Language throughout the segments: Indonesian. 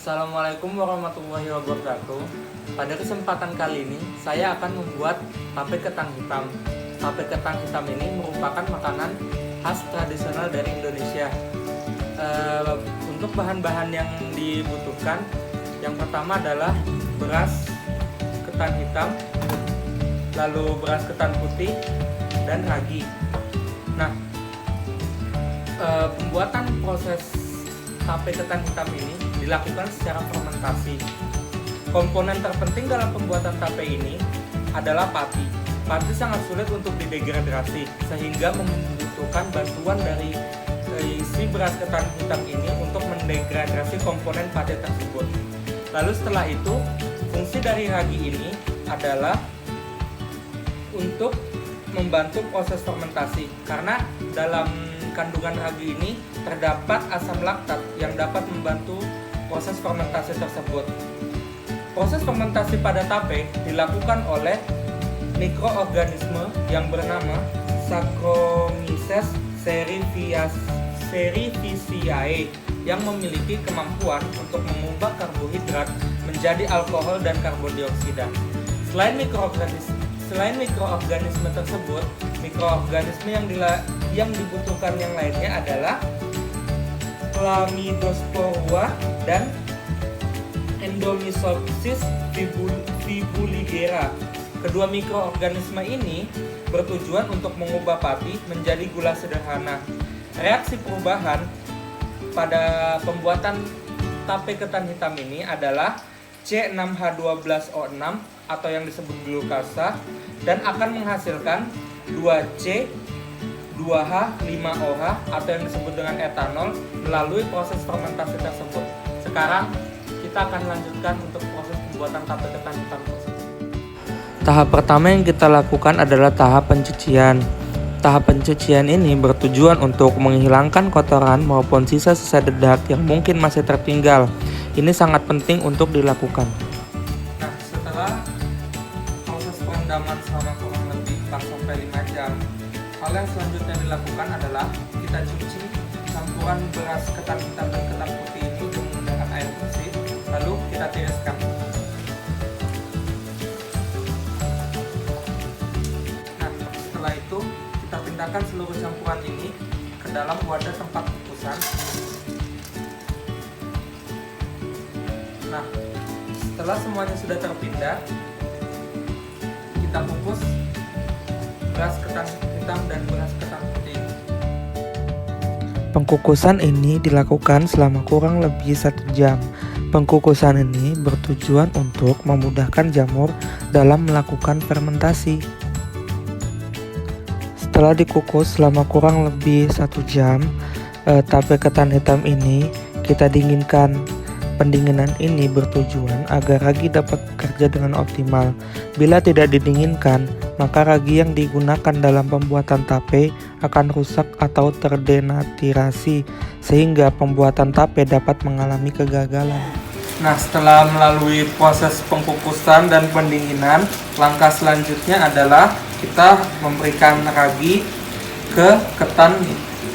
Assalamualaikum warahmatullahi wabarakatuh. Pada kesempatan kali ini, saya akan membuat tape ketan hitam. Tape ketan hitam ini merupakan makanan khas tradisional dari Indonesia. Untuk bahan-bahan yang dibutuhkan, yang pertama adalah beras ketan hitam, lalu beras ketan putih, dan ragi. Nah, pembuatan proses tape ketan hitam ini dilakukan secara fermentasi. Komponen terpenting dalam pembuatan tape ini adalah pati. Pati sangat sulit untuk didegradasi sehingga membutuhkan bantuan dari si beras ketan hitam ini untuk mendegradasi komponen pati tersebut. Lalu setelah itu, fungsi dari ragi ini adalah untuk membantu proses fermentasi, karena dalam kandungan ragi ini terdapat asam laktat yang dapat membantu proses fermentasi tersebut. Proses fermentasi pada tape dilakukan oleh mikroorganisme yang bernama Saccharomyces cerevisiae yang memiliki kemampuan untuk mengubah karbohidrat menjadi alkohol dan karbon dioksida. Selain mikroorganisme tersebut, mikroorganisme yang dibutuhkan yang lainnya adalah Chlamydospora dan Endomyxosis fibuligera. Kedua mikroorganisme ini bertujuan untuk mengubah pati menjadi gula sederhana. Reaksi perubahan pada pembuatan tape ketan hitam ini adalah C6H12O6 atau yang disebut glukasa, dan akan menghasilkan 2C 2H5OH atau yang disebut dengan etanol melalui proses fermentasi tersebut. Sekarang kita akan lanjutkan untuk proses pembuatan tape ketan hitam tersebut. Tahap pertama yang kita lakukan adalah tahap pencucian. Tahap pencucian ini bertujuan untuk menghilangkan kotoran maupun sisa-sisa dedak yang mungkin masih tertinggal. Ini sangat penting untuk dilakukan. Nah, setelah proses perendaman selama kurang lebih 4-5 jam, hal yang selanjutnya dilakukan adalah kita cuci campuran beras ketan hitam dan ketan putih ini dengan menggunakan air bersih, lalu kita tiriskan. Nah, setelah itu kita pindahkan seluruh campuran ini ke dalam wadah tempat kukusan. Nah, setelah semuanya sudah terpindah, kita kukus beras ketan hitam dan beras ketan putih. Pengkukusan ini dilakukan selama kurang lebih 1 jam. Pengkukusan ini bertujuan untuk memudahkan jamur dalam melakukan fermentasi. Setelah dikukus selama kurang lebih 1 jam, tape ketan hitam ini kita dinginkan. Pendinginan ini bertujuan agar ragi dapat bekerja dengan optimal. Bila tidak didinginkan, maka ragi yang digunakan dalam pembuatan tape akan rusak atau terdenaturasi, sehingga pembuatan tape dapat mengalami kegagalan. Nah, setelah melalui proses pengkukusan dan pendinginan, langkah selanjutnya adalah kita memberikan ragi ke ketan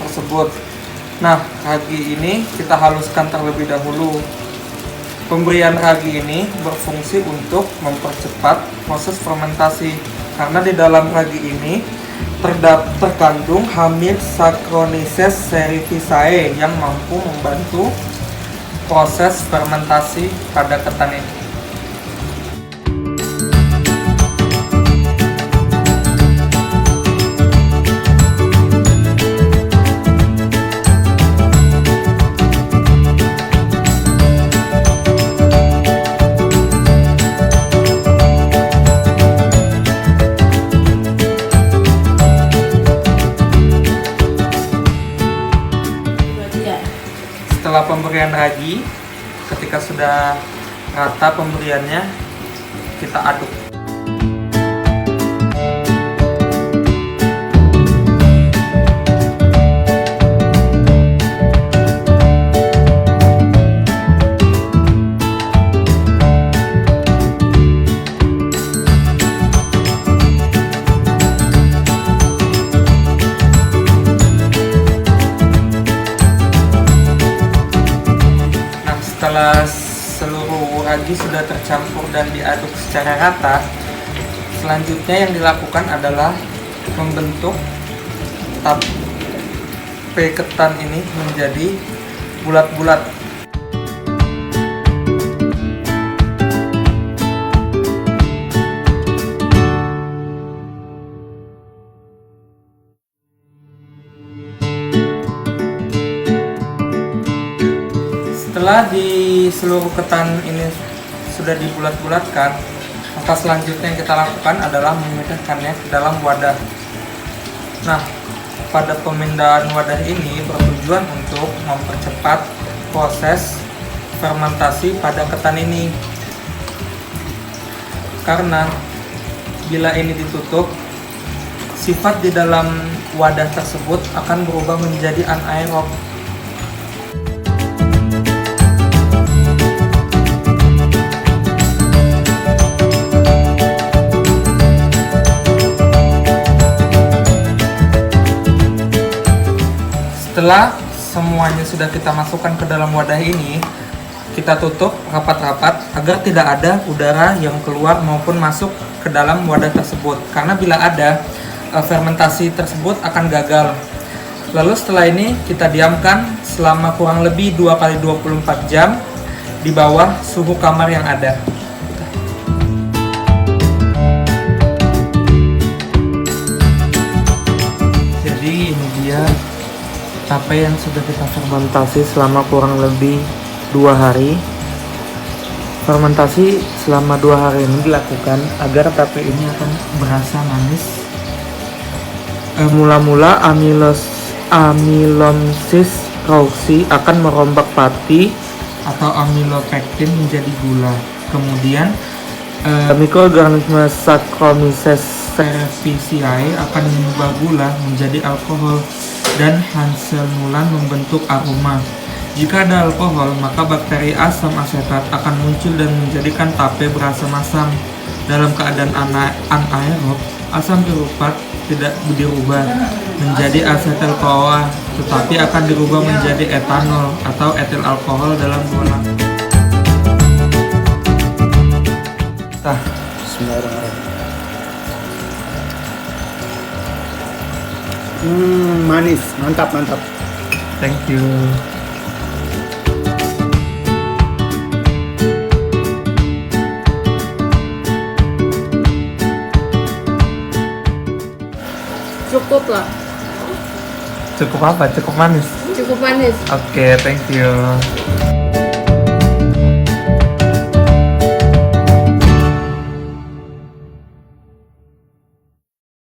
tersebut. Nah, ragi ini kita haluskan terlebih dahulu. Pemberian ragi ini berfungsi untuk mempercepat proses fermentasi, karena di dalam ragi ini terkandung hamid Saccharomyces cerevisiae yang mampu membantu proses fermentasi pada ketan ini. Setelah pemberian ragi, ketika sudah rata pemberiannya, kita aduk. Setelah seluruh ragi sudah tercampur dan diaduk secara rata, selanjutnya yang dilakukan adalah membentuk tape ketan ini menjadi bulat-bulat. Setelah di seluruh ketan ini sudah dibulat-bulatkan, maka selanjutnya yang kita lakukan adalah memindahkannya ke dalam wadah. Nah, pada pemindahan wadah ini bertujuan untuk mempercepat proses fermentasi pada ketan ini. Karena bila ini ditutup, sifat di dalam wadah tersebut akan berubah menjadi anaerob. Setelah semuanya sudah kita masukkan ke dalam wadah ini, kita tutup rapat-rapat agar tidak ada udara yang keluar maupun masuk ke dalam wadah tersebut. Karena bila ada, fermentasi tersebut akan gagal. Lalu setelah ini kita diamkan selama kurang lebih 2x24 jam di bawah suhu kamar yang ada. Jadi ini dia tape yang sudah kita fermentasi selama kurang lebih 2 hari. Fermentasi selama 2 hari ini dilakukan agar tape ini akan berasa manis. Mula-mula amilomyces rauxi akan merombak pati atau amilopektin menjadi gula. Kemudian mikroorganisme Saccharomyces cerevisiae akan mengubah gula menjadi alkohol dan Hanselmulan membentuk aroma. Jika ada alkohol, maka bakteri asam asetat akan muncul dan menjadikan tape berasa masam. Dalam keadaan anaerob, asam piruvat tidak dirubah menjadi asetil CoA, tetapi akan dirubah menjadi etanol atau etil alkohol dalam 2 langkah. Bismillahirrahmanirrahim. Manis, mantap. Thank you. Cukup lah. Cukup apa? Cukup manis? Cukup manis. Oke, thank you.